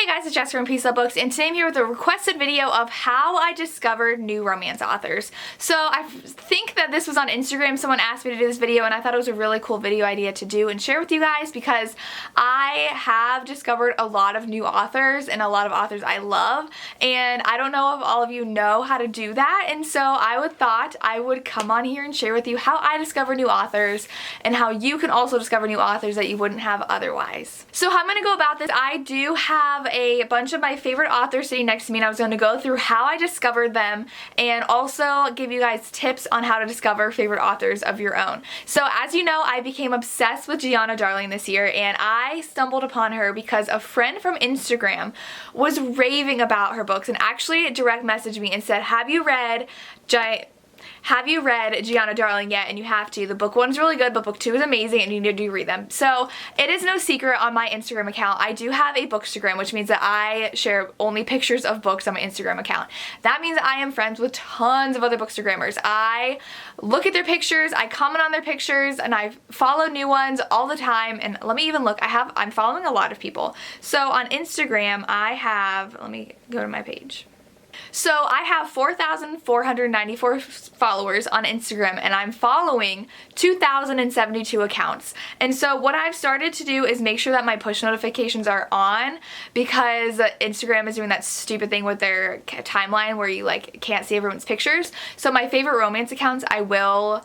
Hey guys, it's Jessica from Peace Love Books, and today I'm here with a requested video of how I discovered new romance authors. So I think that this was on Instagram. Someone asked me to do this video, and I thought it was a really cool video idea to do and share with you guys because I have discovered a lot of new authors and a lot of authors I love, and I don't know if all of you know how to do that, and so I thought I would come on here and share with you how I discover new authors and how you can also discover new authors that you wouldn't have otherwise. So how I'm going to go about this, I do have a bunch of my favorite authors sitting next to me, and I was going to go through how I discovered them and also give you guys tips on how to discover favorite authors of your own. So as you know, I became obsessed with Gianna Darling this year, and I stumbled upon her because a friend from Instagram was raving about her books and actually direct messaged me and said, have you read Gianna Darling yet? And you have to. The book one's really good, but book two is amazing and you need to read them. So it is no secret on my Instagram account, I do have a bookstagram, which means that I share only pictures of books on my Instagram account. That means I am friends with tons of other bookstagrammers. I look at their pictures, I comment on their pictures, and I follow new ones all the time. And let me even look, I'm following a lot of people. So on Instagram let me go to my page. So I have 4,494 followers on Instagram, and I'm following 2,072 accounts. And so what I've started to do is make sure that my push notifications are on, because Instagram is doing that stupid thing with their timeline where you can't see everyone's pictures. So my favorite romance accounts I will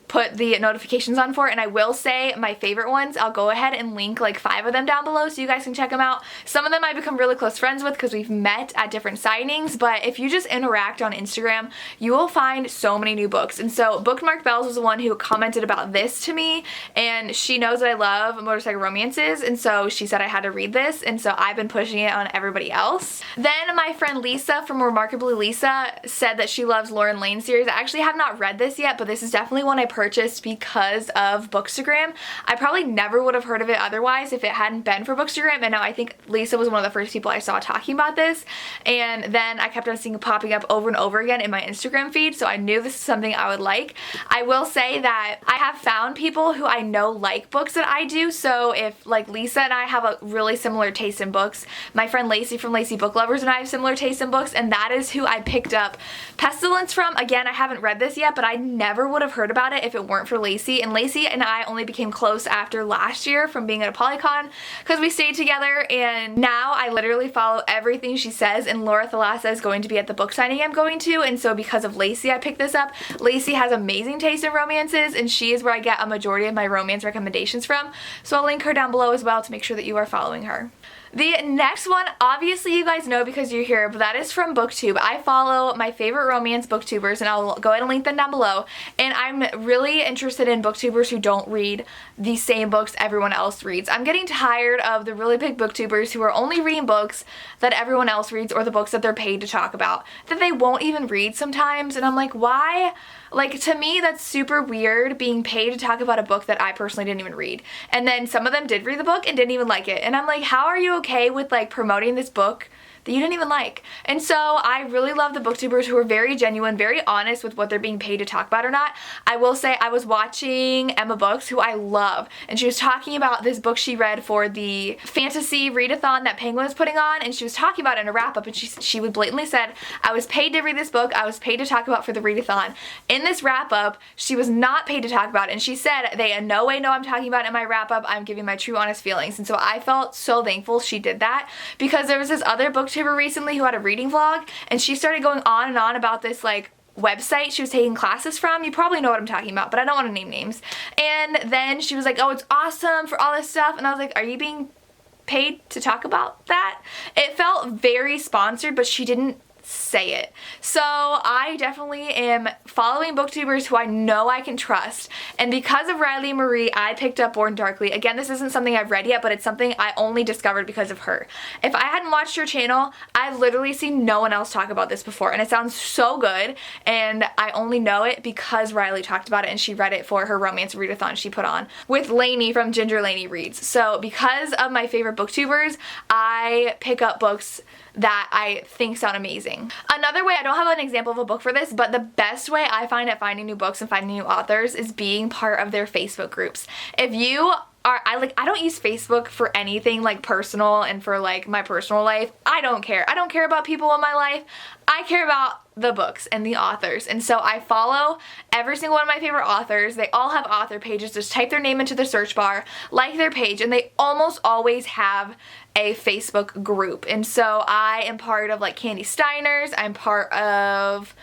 put the notifications on for, and I will say my favorite ones, I'll go ahead and link 5 of them down below so you guys can check them out. Some of them I've become really close friends with because we've met at different signings, but if you just interact on Instagram, you will find so many new books. And so Bookmark Bells was the one who commented about this to me, and she knows that I love motorcycle romances, and so she said I had to read this, and so I've been pushing it on everybody else. Then my friend Lisa from Remarkably Lisa said that she loves Lauren Lane series. I actually have not read this yet, but this is definitely one I purchased because of Bookstagram. I probably never would have heard of it otherwise if it hadn't been for Bookstagram, and now I think Lisa was one of the first people I saw talking about this, and then I kept on seeing it popping up over and over again in my Instagram feed, so I knew this is something I would like. I will say that I have found people who I know like books that I do, so if Lisa and I have a really similar taste in books, my friend Lacey from Lacey Book Lovers and I have similar taste in books, and that is who I picked up Pestilence from. Again, I haven't read this yet, but I never would have heard about it if it weren't for Lacey, and Lacey and I only became close after last year from being at a Polycon because we stayed together, and now I literally follow everything she says, and Laura Thalassa is going to be at the book signing I'm going to, and so because of Lacey I picked this up. Lacey has amazing taste in romances, and she is where I get a majority of my romance recommendations from, so I'll link her down below as well to make sure that you are following her. The next one, obviously you guys know because you're here, but that is from BookTube. I follow my favorite romance booktubers, and I'll go ahead and link them down below, and I'm really interested in booktubers who don't read the same books everyone else reads. I'm getting tired of the really big booktubers who are only reading books that everyone else reads, or the books that they're paid to talk about, that they won't even read sometimes, and I'm like, why? To me, that's super weird, being paid to talk about a book that I personally didn't even read. And then some of them did read the book and didn't even like it. And I'm like, how are you okay with promoting this book that you didn't even like? And so I really love the booktubers who are very genuine, very honest with what they're being paid to talk about or not. I will say I was watching Emma Books, who I love, and she was talking about this book she read for the fantasy readathon that Penguin was putting on, and she was talking about it in a wrap-up, and she would blatantly said, I was paid to read this book, I was paid to talk about for the readathon. In this wrap-up, she was not paid to talk about it, and she said, they in no way know I'm talking about it in my wrap-up, I'm giving my true honest feelings. And so I felt so thankful she did that, because there was this other booktuber recently who had a reading vlog, and she started going on and on about this website she was taking classes from. You probably know what I'm talking about, but I don't want to name names. And then she was like, oh, it's awesome for all this stuff, and I was like, are you being paid to talk about that? It felt very sponsored, but she didn't say it. So I definitely am following booktubers who I know I can trust, and because of Riley Marie, I picked up Born Darkly. Again, this isn't something I've read yet, but it's something I only discovered because of her. If I hadn't watched her channel, I've literally seen no one else talk about this before, and it sounds so good, and I only know it because Riley talked about it, and she read it for her romance readathon she put on with Lainey from Ginger Lainey Reads. So because of my favorite booktubers, I pick up books that I think sound amazing. Another way, I don't have an example of a book for this, but the best way I find at finding new books and finding new authors is being part of their Facebook groups. If you I don't use Facebook for anything like personal and for like my personal life. I don't care. I don't care about people in my life. I care about the books and the authors. And so I follow every single one of my favorite authors. They all have author pages. Just type their name into the search bar, like their page, and they almost always have a Facebook group. And so I am part of like Candy Steiner's. I'm part of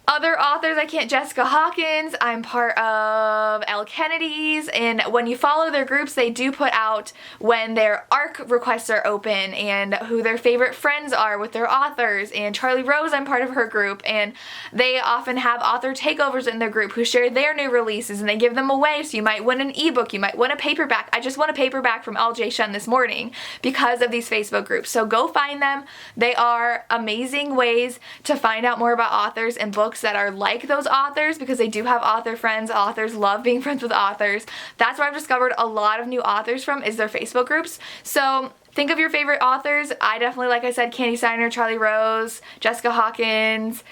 other authors, Jessica Hawkins, I'm part of Elle Kennedy's, and when you follow their groups, they do put out when their ARC requests are open and who their favorite friends are with their authors, and Charlie Rose, I'm part of her group, and they often have author takeovers in their group who share their new releases, and they give them away, so you might win an ebook, you might win a paperback. I just won a paperback from LJ Shen this morning because of these Facebook groups, so go find them. They are amazing ways to find out more about authors and books that are like those authors, because they do have author friends. Authors love being friends with authors. That's where I've discovered a lot of new authors from, is their Facebook groups. So think of your favorite authors. I definitely, like I said, Candy Steiner, Charlie Rose, Jessica Hawkins.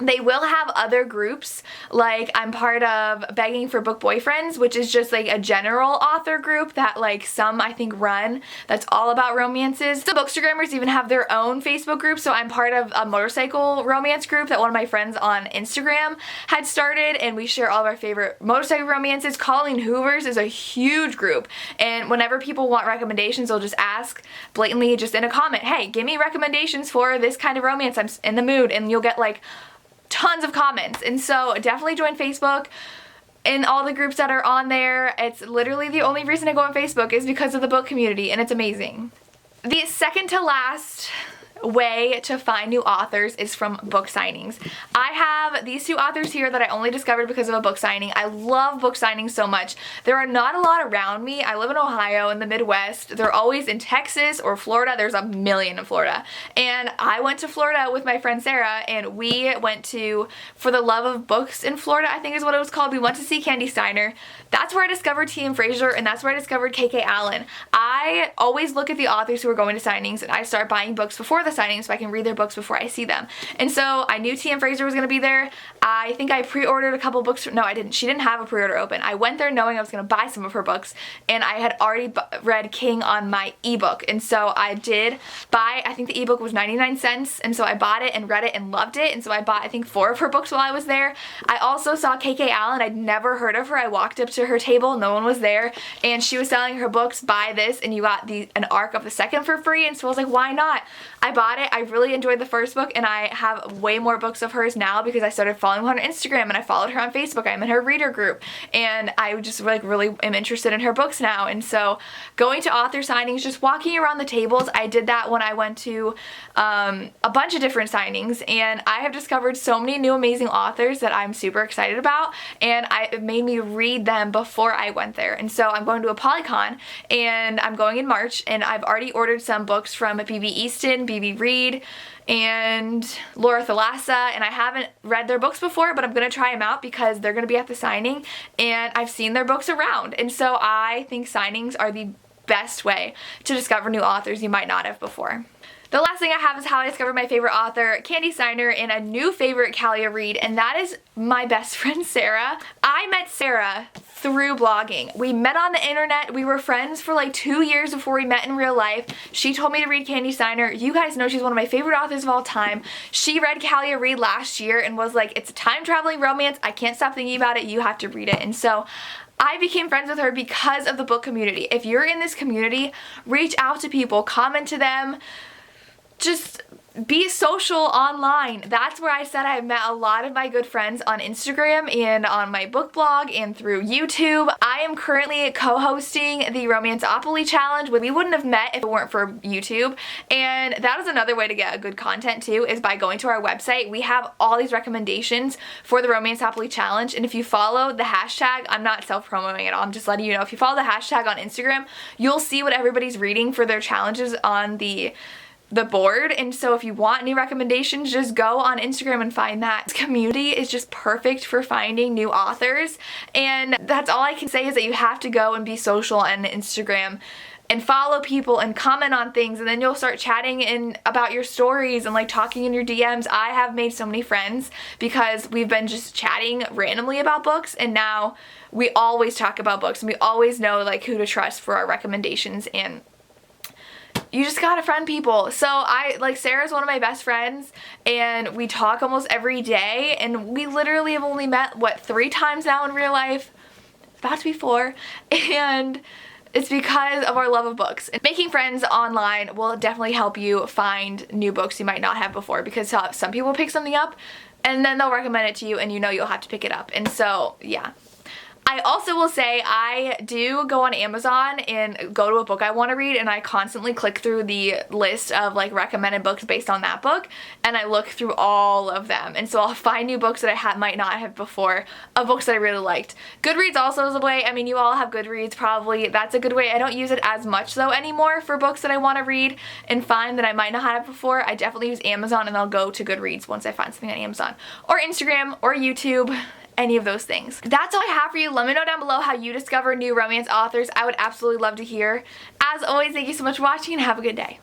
They will have other groups, like I'm part of Begging for Book Boyfriends, which is just like a general author group that like some I think run, that's all about romances. The Bookstagrammers even have their own Facebook group, so I'm part of a motorcycle romance group that one of my friends on Instagram had started, and we share all of our favorite motorcycle romances. Colleen Hoover's is a huge group, and whenever people want recommendations, they'll just ask blatantly just in a comment, hey, give me recommendations for this kind of romance, I'm in the mood, and you'll get like tons of comments. And so definitely join Facebook and all the groups that are on there. It's literally the only reason I go on Facebook is because of the book community, and it's amazing. The second to last way to find new authors is from book signings. I have these two authors here that I only discovered because of a book signing. I love book signings so much. There are not a lot around me. I live in Ohio in the Midwest. They're always in Texas or Florida. There's a million in Florida. And I went to Florida with my friend Sarah, and we went to For the Love of Books in Florida, I think is what it was called. We went to see Candy Steiner. That's where I discovered T.M. Fraser, and that's where I discovered K.K. Allen. I always look at the authors who are going to signings, and I start buying books before the signing so I can read their books before I see them. And so I knew T.M. Fraser was going to be there. I think I pre-ordered a couple books. No, I didn't. She didn't have a pre-order open. I went there knowing I was going to buy some of her books, and I had already read King on my ebook. And so I did buy, I think the ebook was 99 cents, and so I bought it and read it and loved it. And so I bought, I think, 4 of her books while I was there. I also saw K.K. Allen. I'd never heard of her. I walked up to her table, no one was there, and she was selling her books, buy this and you got an arc of the second for free. And so I was like, why not? I bought it. I really enjoyed the first book, and I have way more books of hers now because I started following her on Instagram and I followed her on Facebook. I'm in her reader group, and I just like really am interested in her books now. And so going to author signings, just walking around the tables, I did that when I went to a bunch of different signings, and I have discovered so many new amazing authors that I'm super excited about, and it made me read them before I went there. And so I'm going to a Polycon, and I'm going in March, and I've already ordered some books from B.B. Easton, B.B. Reed, and Laura Thalassa, and I haven't read their books before, but I'm going to try them out because they're going to be at the signing, and I've seen their books around. And so I think signings are the best way to discover new authors you might not have before. The last thing I have is how I discovered my favorite author, Candy Steiner, and a new favorite Kalia read, and that is my best friend Sarah. I met Sarah through blogging. We met on the internet. We were friends for like 2 years before we met in real life. She told me to read Candy Steiner. You guys know she's one of my favorite authors of all time. She read Kalia Reed last year and was like, it's a time-traveling romance. I can't stop thinking about it. You have to read it. And so I became friends with her because of the book community. If you're in this community, reach out to people, comment to them, just be social online. That's where I said I've met a lot of my good friends on Instagram and on my book blog and through YouTube. I am currently co-hosting the Romanceopoly Challenge. We wouldn't have met if it weren't for YouTube, and that is another way to get a good content too, is by going to our website. We have all these recommendations for the Romanceopoly Challenge, and if you follow the hashtag, I'm not self-promoting at all, I'm just letting you know, if you follow the hashtag on Instagram, you'll see what everybody's reading for their challenges on the board. And so if you want new recommendations, just go on Instagram and find that. This community is just perfect for finding new authors, and that's all I can say, is that you have to go and be social on Instagram and follow people and comment on things, and then you'll start chatting about your stories and like talking in your DMs. I have made so many friends because we've been just chatting randomly about books, and now we always talk about books and we always know like who to trust for our recommendations, and you just gotta friend people. So Sarah's one of my best friends, and we talk almost every day, and we literally have only met, 3 times now in real life? About to be 4. And it's because of our love of books. And making friends online will definitely help you find new books you might not have before, because some people pick something up and then they'll recommend it to you and you know you'll have to pick it up. And so, yeah. I also will say I do go on Amazon and go to a book I want to read, and I constantly click through the list of like recommended books based on that book, and I look through all of them, and so I'll find new books that I might not have before, of books that I really liked. Goodreads also is a way. I mean, you all have Goodreads probably. That's a good way. I don't use it as much though anymore for books that I want to read and find that I might not have before. I definitely use Amazon, and I'll go to Goodreads once I find something on Amazon or Instagram or YouTube. Any of those things. That's all I have for you. Let me know down below how you discover new romance authors. I would absolutely love to hear. As always, thank you so much for watching and have a good day.